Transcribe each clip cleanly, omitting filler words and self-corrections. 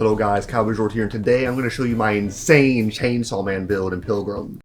Hello guys, Cowboy George here, and today I'm going to show you my insane Chainsaw Man build in Pilgrammed.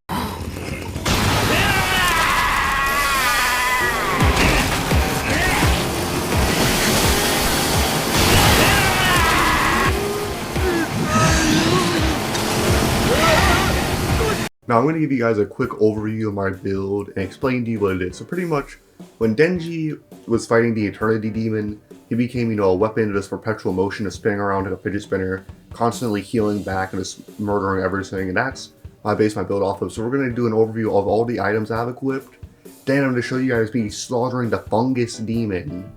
Now I'm going to give you guys a quick overview of my build and explain to you what it is. So pretty much, when Denji was fighting the Eternity Demon, he became, a weapon of this perpetual motion of spinning around like a fidget spinner, constantly healing back and just murdering everything, and that's what I base my build off of. So we're going to do an overview of all the items I have equipped, then I'm going to show you guys me slaughtering the Fungus Demon,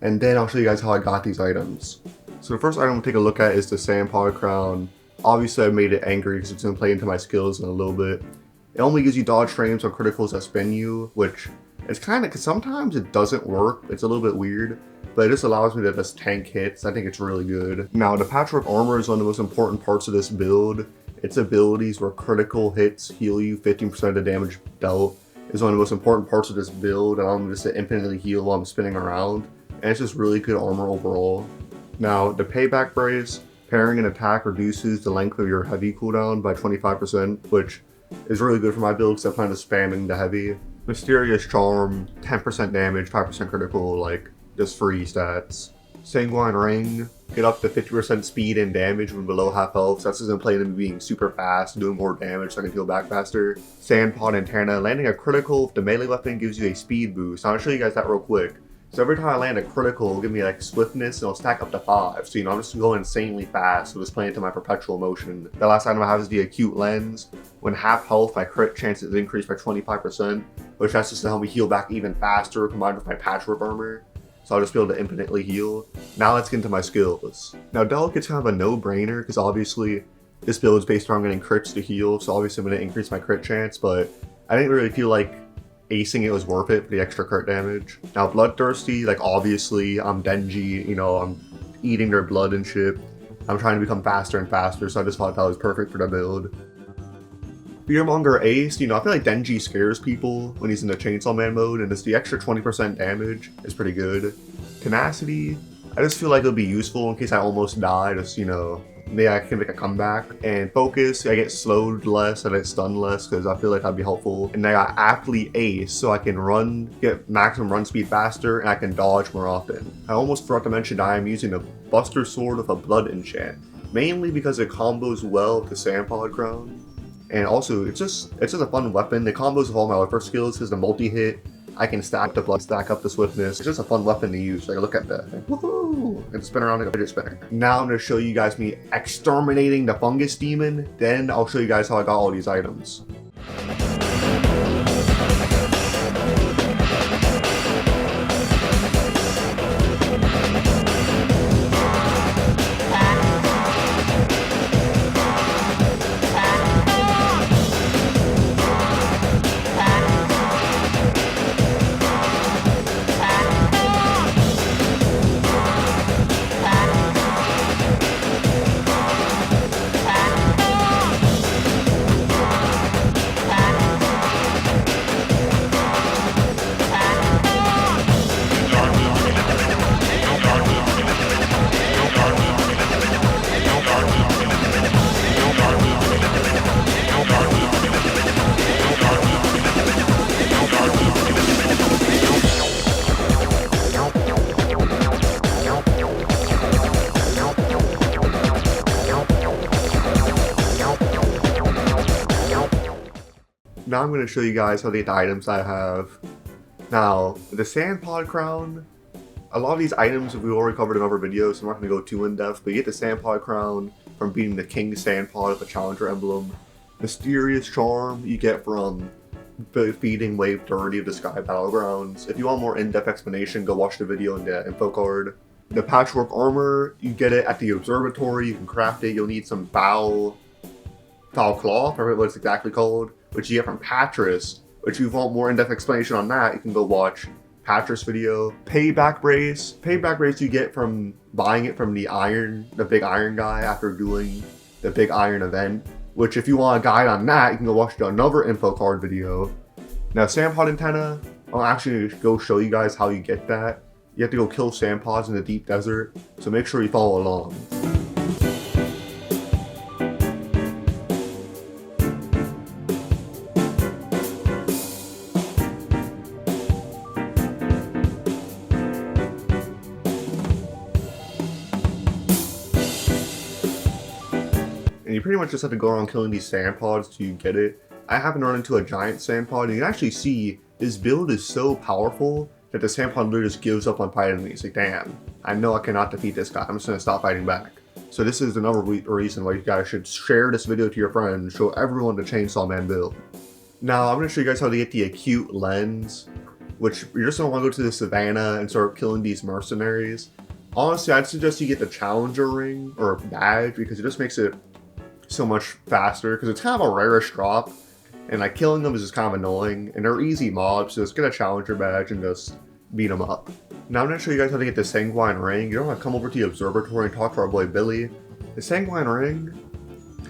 and then I'll show you guys how I got these items. So the first item we'll take a look at is the Sandpod Crown. Obviously I made it angry because it's going to play into my skills in a little bit. It only gives you dodge frames on criticals that spin you, which it's kind of, because sometimes it doesn't work, it's a little bit weird. But it just allows me to just tank hits. I think it's really good. Now, the Patchwork Armor is one of the most important parts of this build. Its abilities where critical hits heal you 15% of the damage dealt is one of the most important parts of this build, and I'm just to infinitely heal while I'm spinning around. And it's just really good armor overall. Now, the Payback Brace, parrying an attack reduces the length of your heavy cooldown by 25%, which is really good for my build because I plan on spamming the heavy. Mysterious Charm, 10% damage, 5% critical, just free stats. Sanguine Ring, get up to 50% speed and damage when below half health, so that's just gonna play into being super fast, doing more damage so I can heal back faster. Sandpod Antenna, landing a critical if the melee weapon gives you a speed boost. I'll show you guys that real quick. So every time I land a critical, it'll give me swiftness and it'll stack up to 5. So I'm just going insanely fast, so just playing into my perpetual motion. The last item I have is the Acute Lens. When half health, my crit chances increase by 25%, which that's just to help me heal back even faster combined with my Patchwork Armor. So I'll just be able to infinitely heal. Now let's get into my skills. Now Delicate's kind of a no-brainer because obviously this build is based around getting crits to heal, so obviously I'm going to increase my crit chance, but I didn't really feel like acing it was worth it for the extra crit damage. Now Bloodthirsty, obviously I'm Denji, I'm eating their blood and shit. I'm trying to become faster and faster, so I just thought that was perfect for the build. Fearmonger Ace, I feel like Denji scares people when he's in the Chainsaw Man mode, and it's the extra 20% damage is pretty good. Tenacity, I just feel like it'll be useful in case I almost die, maybe I can make a comeback. And Focus, I get slowed less and I get stunned less because I feel like that'd be helpful. And I got Aptly Ace, so I can get maximum run speed faster, and I can dodge more often. I almost forgot to mention that I am using the Buster Sword with a Blood enchant, mainly because it combos well with the Sandpod Crown. And also, it's just a fun weapon. It combos with all my other skills because the multi-hit, I can stack the blood, stack up the swiftness. It's just a fun weapon to use. Look at that. Woohoo! And spin around like a fidget spinner. Now I'm going to show you guys me exterminating the Fungus Demon. Then I'll show you guys how I got all these items. Now I'm going to show you guys how to get the items I have. Now, the Sandpod Crown, a lot of these items we've already covered in other videos, so I'm not going to go too in depth, but you get the Sandpod Crown from beating the King Sandpod with a Challenger emblem. Mysterious Charm you get from defeating Wave 30 of the Sky Battlegrounds. If you want more in-depth explanation, go watch the video in the info card. The Patchwork Armor, you get it at the Observatory, you can craft it, you'll need some foul cloth, I forget what it's exactly called, which you get from Patras, which if you want more in-depth explanation on that, you can go watch Patras video. Payback Brace you get from buying it from the big iron guy after doing the big iron event, which if you want a guide on that, you can go watch another info card video. Now Sandpod Antenna, I'll actually go show you guys how you get that. You have to go kill sandpods in the deep desert, so make sure you follow along. you pretty much just have to go around killing these sand pods till you get it. I happen to run into a giant sand pod, and you can actually see this build is so powerful that the sand pod literally just gives up on fighting me. It's like, damn, I know I cannot defeat this guy. I'm just gonna stop fighting back. So this is another reason why you guys should share this video to your friends, show everyone the Chainsaw Man build. Now I'm gonna show you guys how to get the acute lens, which you're just gonna want to go to the savannah and start killing these mercenaries. Honestly, I'd suggest you get the challenger ring or badge because it just makes it so much faster, because it's kind of a rarish drop, and like killing them is just kind of annoying, and they're easy mobs, so just get a challenger badge and just beat them up. Now I'm going to show you guys how to get the Sanguine Ring. You don't want to come over to the observatory and talk to our boy Billy. The Sanguine Ring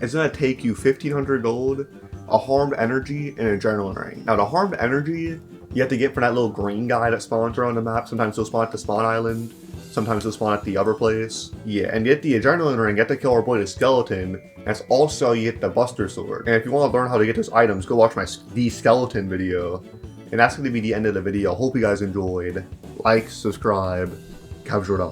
is going to take you 1500 gold, a harmed energy, and an adrenaline ring. Now the harmed energy you have to get from that little green guy that spawns around the map. Sometimes they'll spawn at the spawn island, sometimes they'll spawn at the other place. Yeah, and get the adrenaline ring, you have to kill our boy the skeleton. That's also you get the Buster sword. And if you want to learn how to get those items, go watch my the skeleton video. And that's going to be the end of the video. Hope you guys enjoyed. Like, subscribe, capture it up.